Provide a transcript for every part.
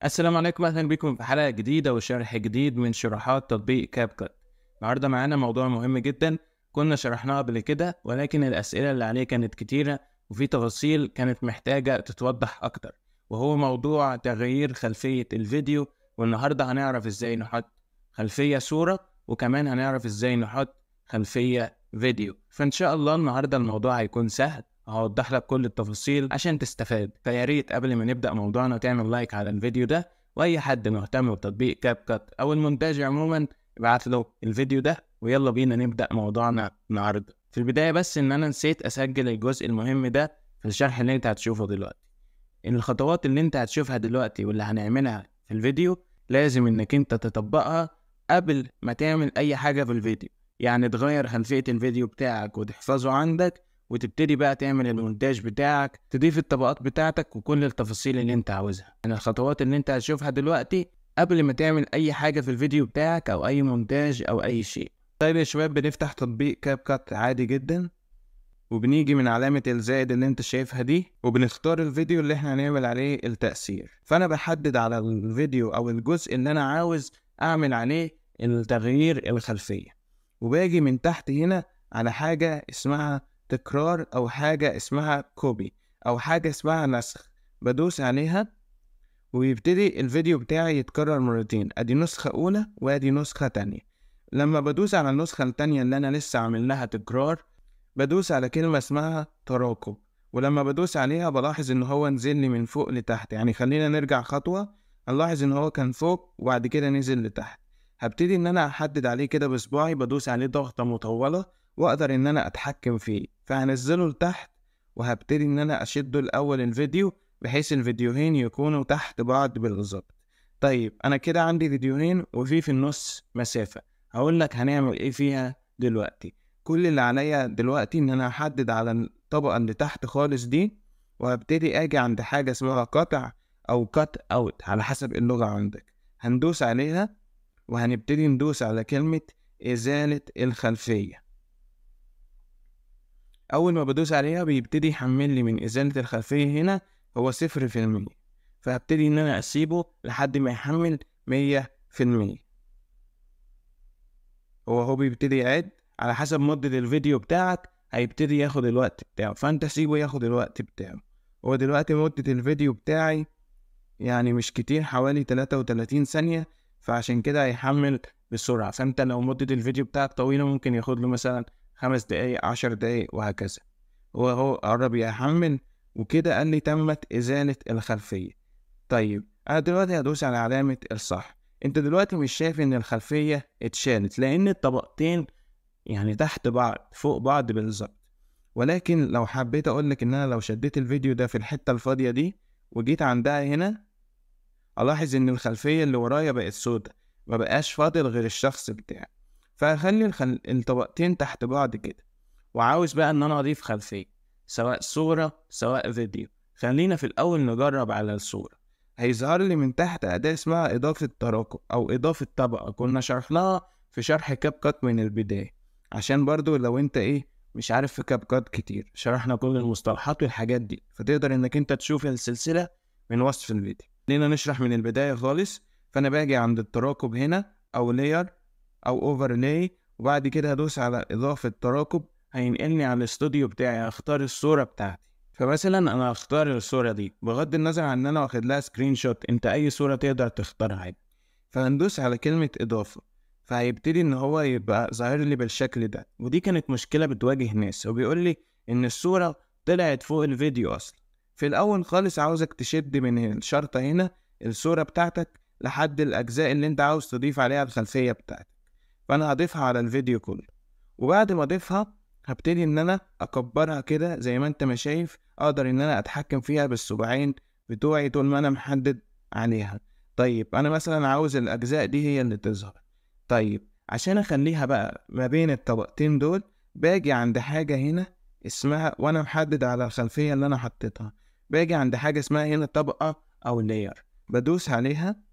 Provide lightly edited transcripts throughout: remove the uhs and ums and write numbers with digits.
السلام عليكم، اهلا بكم في حلقه جديده وشرح جديد من شروحات تطبيق كاب كات. النهارده معانا موضوع مهم جدا. كنا شرحناه قبل كده ولكن الاسئله اللي عليه كانت كتيره وفي تفاصيل كانت محتاجه تتوضح اكتر، وهو موضوع تغيير خلفيه الفيديو. والنهارده هنعرف ازاي نحط خلفيه صوره، وكمان هنعرف ازاي نحط خلفيه فيديو. فان شاء الله النهارده الموضوع هيكون سهل، هوضح لك كل التفاصيل عشان تستفاد. فيا ريت قبل ما نبدأ موضوعنا تعمل لايك على الفيديو ده، واي حد مهتم بتطبيق كاب كات او المونتاج عموما ابعت له الفيديو ده. ويلا بينا نبدأ موضوعنا النهارده. في البداية بس ان انا نسيت اسجل الجزء المهم ده في الشرح اللي انت هتشوفه دلوقتي. ان الخطوات اللي انت هتشوفها دلوقتي واللي هنعملها في الفيديو لازم انك انت تطبقها قبل ما تعمل اي حاجة في الفيديو. يعني تغير خلفية الفيديو بتاعك وتحفظه عندك، وتبتدي بقى تعمل المونتاج بتاعك، تضيف الطبقات بتاعتك وكل التفاصيل اللي انت عاوزها. يعني الخطوات اللي انت هتشوفها دلوقتي قبل ما تعمل اي حاجة في الفيديو بتاعك او اي مونتاج او اي شيء. طيب يا شباب، بنفتح تطبيق كاب كات عادي جدا، وبنيجي من علامة الزائد اللي انت شايفها دي وبنختار الفيديو اللي احنا هنعمل عليه التأثير. فانا بحدد على الفيديو او الجزء اللي انا عاوز اعمل عليه التغيير الخلفية، وباجي من تحت هنا على حاجة اسمها تكرار او حاجة اسمها كوبي او حاجة اسمها نسخ. بدوس عليها ويبتدي الفيديو بتاعي يتكرر مرتين، ادي نسخة اولى وادي نسخة تانية. لما بدوس على النسخة التانية اللي انا لسه عامل لها تكرار بدوس على كلمة اسمها تراكم، ولما بدوس عليها بلاحظ ان هو نزل لي من فوق لتحت. يعني خلينا نرجع خطوة، هنلاحظ ان هو كان فوق وبعد كده نزل لتحت. هبتدي ان انا احدد عليه كده بصباعي، بدوس عليه ضغطة مطولة واقدر ان انا اتحكم فيه، فهنزله لتحت وهبتدي ان انا اشده الاول الفيديو بحيث الفيديوهين يكونوا تحت بعض بالظبط. طيب انا كده عندي فيديوهين وفي النص مسافة، هقول لك هنعمل ايه فيها دلوقتي. كل اللي عليا دلوقتي ان انا احدد على الطبقة اللي تحت خالص دي، وهبتدي اجي عند حاجة اسمها قطع او كات اوت على حسب اللغة عندك. هندوس عليها وهنبتدي ندوس على كلمة ازالة الخلفية. اول ما بدوس عليها بيبتدي يحمل لي من ازالة الخلفية هنا هو 0%، فهبتدي ان انا اسيبه لحد ما يحمل 100%. هو بيبتدي يعد على حسب مدة الفيديو بتاعك، هيبتدي ياخد الوقت بتاعه، فانت سيبه ياخد الوقت بتاعه. هو دلوقتي مدة الفيديو بتاعي يعني مش كتير، حوالي 33 ثانية، فعشان كده هيحمل بسرعة. فانت لو مدة الفيديو بتاعك طويلة ممكن ياخد له مثلا 5 دقايق 10 دقايق وهكذا. هو قرب يحمل وكده قال لي تمت إزالة الخلفية. طيب انا دلوقتي هدوس على علامة الصح. انت دلوقتي مش شايف ان الخلفية اتشالت لان الطبقتين يعني تحت بعض فوق بعض بالظبط. ولكن لو حبيت اقولك ان انا لو شديت الفيديو ده في الحتة الفاضية دي وجيت عندها هنا، الاحظ ان الخلفية اللي ورايا بقت سودة، ما بقاش فاضل غير الشخص بتاعي. فهخلي الطبقتين تحت بعض كده، وعاوز بقى ان انا اضيف خلفية سواء صورة سواء فيديو. خلينا في الاول نجرب على الصورة. هيظهر لي من تحت اداة اسمها اضافة تراكم او اضافة طبقة، كنا شرحناها في شرح كاب كات من البداية، عشان برضو لو انت مش عارف في كاب كات كتير شرحنا كل المصطلحات والحاجات دي، فتقدر انك انت تشوف السلسلة من وصف الفيديو. خلينا نشرح من البداية خالص. فانا باجي عند التراكم هنا او لاير او اوفرلاي، وبعد كده هدوس على اضافة تراكم، هينقلني على الاستوديو بتاعي، هختار الصورة بتاعتي. فمثلا انا هختار الصورة دي بغض النظر عن ان انا واخد لها سكرين شوت، انت اي صورة تقدر تختارها عادي. فهندوس على كلمة اضافة، فهيبتدي ان هو يبقى ظاهر لي بالشكل ده. ودي كانت مشكلة بتواجه ناس، وبيقول لي ان الصورة طلعت فوق الفيديو اصلا. في الاول خالص عاوزك تشد من الشرطة هنا الصورة بتاعتك لحد الاجزاء اللي انت عاوز تضيف عليها الخلفية بتاعتك. فانا هضيفها على الفيديو كله، وبعد ما اضيفها هبتدي ان انا اكبرها كده زي ما انت ما شايف، اقدر ان انا اتحكم فيها بالصباعين بتوعي طول ما انا محدد عليها. طيب انا مثلا عاوز الاجزاء دي هي اللي تظهر. طيب عشان اخليها بقى ما بين الطبقتين دول، باجي عند حاجة هنا اسمها، وانا محدد على الخلفية اللي انا حطيتها، باجي عند حاجة اسمها هنا طبقة او لاير، بدوس عليها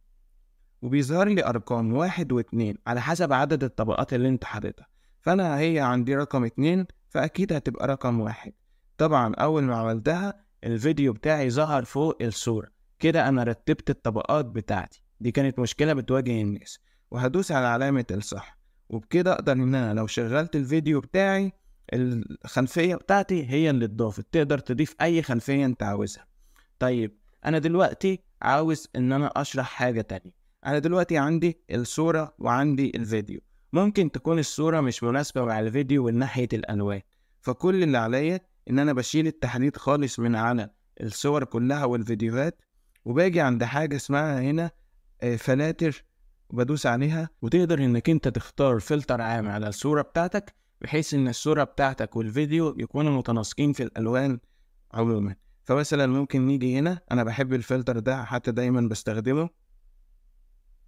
وبيظهر لي ارقام 1 و2 على حسب عدد الطبقات اللي انت حاططها. فانا هي عندي رقم 2 فاكيد هتبقى رقم 1. طبعا اول ما عملتها الفيديو بتاعي ظهر فوق الصورة، كده انا رتبت الطبقات بتاعتي. دي كانت مشكلة بتواجه الناس، وهدوس على علامة الصح. وبكده اقدر ان انا لو شغلت الفيديو بتاعي الخلفية بتاعتي هي اللي اتضافت. تقدر تضيف اي خلفية انت عاوزها. طيب انا دلوقتي عاوز ان انا اشرح حاجة تانية. انا دلوقتي عندي الصورة وعندي الفيديو. ممكن تكون الصورة مش مناسبة مع الفيديو من ناحية الالوان، فكل اللي عليا ان انا بشيل التحديد خالص من على الصور كلها والفيديوهات، وباجي عند حاجة اسمها هنا فلاتر، بدوس عليها. وتقدر انك انت تختار فلتر عام على الصورة بتاعتك، بحيث ان الصورة بتاعتك والفيديو يكونوا متناسقين في الالوان عموما. فمثلا ممكن نيجي هنا، انا بحب الفلتر ده حتى دايما بستخدمه،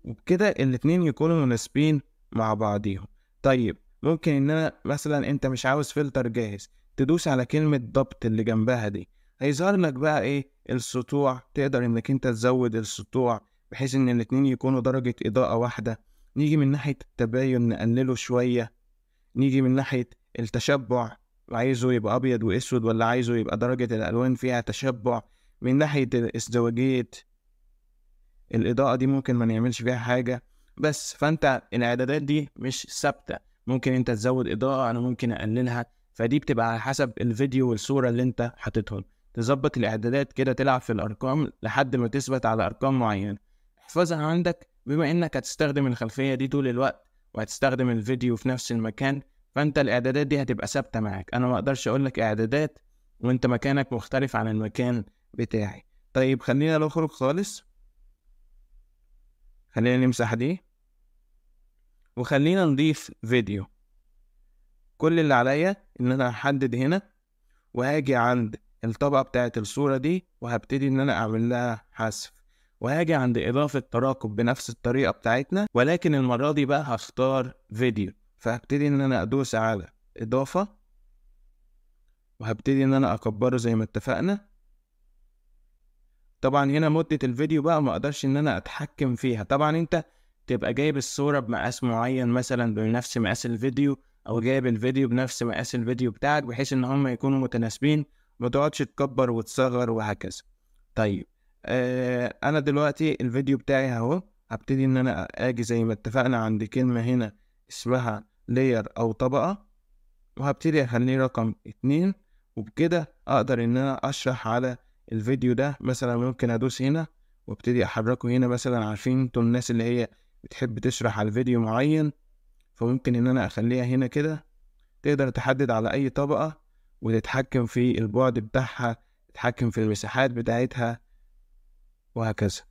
وبكده الاتنين يكونوا مناسبين مع بعضيهم. طيب ممكن ان انا مثلا انت مش عاوز فلتر جاهز، تدوس على كلمة ضبط اللي جنبها دي، هيظهر لك بقى ايه السطوع. تقدر انك انت تزود السطوع بحيث ان الاتنين يكونوا درجة اضاءة واحدة. نيجي من ناحية التباين نقلله شوية. نيجي من ناحية التشبع، عايزه يبقى ابيض واسود ولا عايزه يبقى درجة الالوان فيها تشبع. من ناحية الازدواجية، الإضاءة دي ممكن ما نعملش فيها حاجة. بس فأنت الإعدادات دي مش ثابتة، ممكن أنت تزود إضاءة، أنا ممكن أقللها. فدي بتبقى على حسب الفيديو والصورة اللي أنت حاططهم. تظبط الإعدادات كده، تلعب في الأرقام لحد ما تثبت على أرقام معينة. احفظها عندك، بما إنك هتستخدم الخلفية دي طول الوقت وهتستخدم الفيديو في نفس المكان، فأنت الإعدادات دي هتبقى ثابتة معاك. أنا ما أقدرش أقولك إعدادات وأنت مكانك مختلف عن المكان بتاعي. طيب خلينا نخرج خالص، خلينا نمسح دي وخلينا نضيف فيديو. كل اللي عليا ان انا هحدد هنا، وهاجي عند الطبقة بتاعت الصورة دي وهبتدي ان انا اعمل لها حذف، وهاجي عند اضافة تراكب بنفس الطريقة بتاعتنا، ولكن المرة دي بقى هختار فيديو. فهبتدي ان انا ادوس على اضافة، وهبتدي ان انا اكبره زي ما اتفقنا. طبعا هنا مدة الفيديو بقى ما اقدرش ان انا اتحكم فيها. طبعا انت تبقى جايب الصورة بمقاس معين مثلا بنفس مقاس الفيديو، او جايب الفيديو بنفس مقاس الفيديو بتاعك، بحيث ان هم يكونوا متناسبين، ما تقعدش تكبر وتصغر وهكذا. طيب انا دلوقتي الفيديو بتاعي اهو. هبتدي ان انا اجي زي ما اتفقنا عند كلمة هنا اسمها لاير او طبقة، وهبتدي اخليه رقم 2. وبكده اقدر ان انا اشرح على الفيديو ده. مثلا ممكن ادوس هنا وابتدي احركه هنا. مثلا عارفين انتوا الناس اللي هي بتحب تشرح على الفيديو معين، فممكن ان انا اخليها هنا كده. تقدر تحدد على اي طبقة وتتحكم في البعد بتاعها، تتحكم في المساحات بتاعتها وهكذا.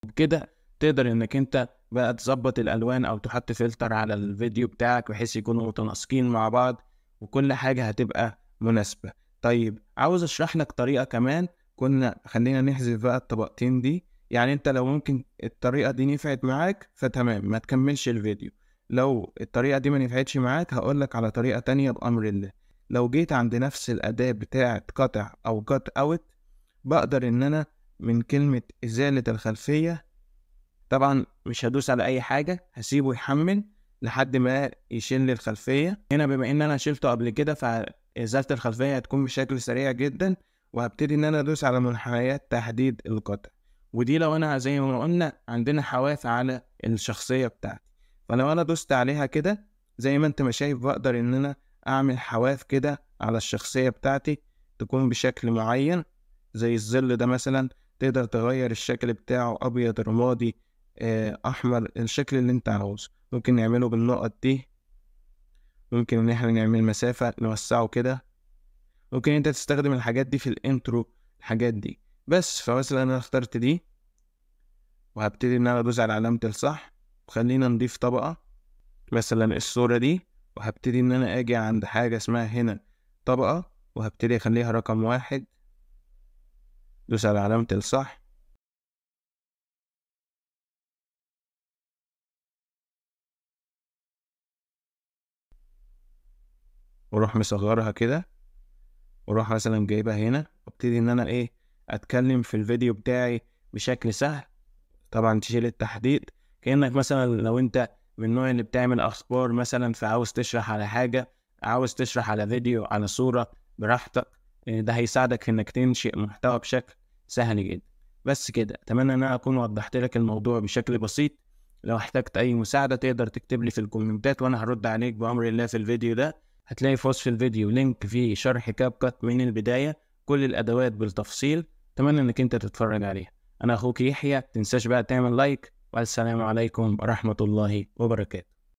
وبكده تقدر انك انت بقى تظبط الالوان او تحط فلتر على الفيديو بتاعك بحيث يكونوا متناسقين مع بعض، وكل حاجة هتبقى مناسبة. طيب عاوز اشرح لك طريقة كمان. خلينا نحذف بقى الطبقتين دي. يعني انت لو ممكن الطريقة دي نفعت معاك فتمام، ما تكملش الفيديو. لو الطريقة دي ما نفعتش معاك هقولك على طريقة تانية بأمر الله. لو جيت عند نفس الأداة بتاعة قطع أو قط أوت، بقدر إن أنا من كلمة إزالة الخلفية، طبعا مش هدوس على اي حاجة، هسيبه يحمل لحد ما يشيل لي الخلفية. هنا بما ان انا شلته قبل كده فازالة الخلفية هتكون بشكل سريع جدا. وهبتدي ان انا ادوس على منحنيات تحديد القطع، ودي لو انا زي ما قلنا عندنا حواف على الشخصية بتاعتي. فلو انا دوست عليها كده زي ما انت ما شايف، بقدر ان انا اعمل حواف كده على الشخصية بتاعتي تكون بشكل معين. زي الظل ده مثلا، تقدر تغير الشكل بتاعه ابيض، رمادي، احمر، الشكل اللي انت عاوزه. ممكن نعمله بالنقط دي، ممكن ان احنا نعمل مسافة نوسعه كده. ممكن انت تستخدم الحاجات دي في الانترو، الحاجات دي. بس فمثلا انا اخترت دي، وهبتدي ان انا ادوس على علامة الصح، وخلينا نضيف طبقة مثلا الصورة دي. وهبتدي ان انا اجي عند حاجة اسمها هنا طبقة، وهبتدي اخليها رقم 1. دوس على علامة الصح، واروح مصغرها كده، واروح مثلا جايبها هنا، وابتدي ان انا اتكلم في الفيديو بتاعي بشكل سهل. طبعا تشيل التحديد، كأنك مثلا لو انت من النوع اللي بتعمل اخبار مثلا فعاوز تشرح على حاجة، عاوز تشرح على فيديو، على صورة، براحتك. ده هيساعدك في انك تنشئ محتوى بشكل سهل جدا. بس كده، اتمنى ان انا اكون وضحت لك الموضوع بشكل بسيط. لو احتجت اي مساعدة تقدر تكتب لي في الكومنتات وانا هرد عليك بأمر الله في الفيديو ده. هتلاقي في وصف الفيديو لينك فيه شرح كاب كات من البداية، كل الادوات بالتفصيل. اتمنى انك انت تتفرج عليها. انا اخوك يحيى، متنساش بقى تعمل لايك، والسلام عليكم ورحمة الله وبركاته.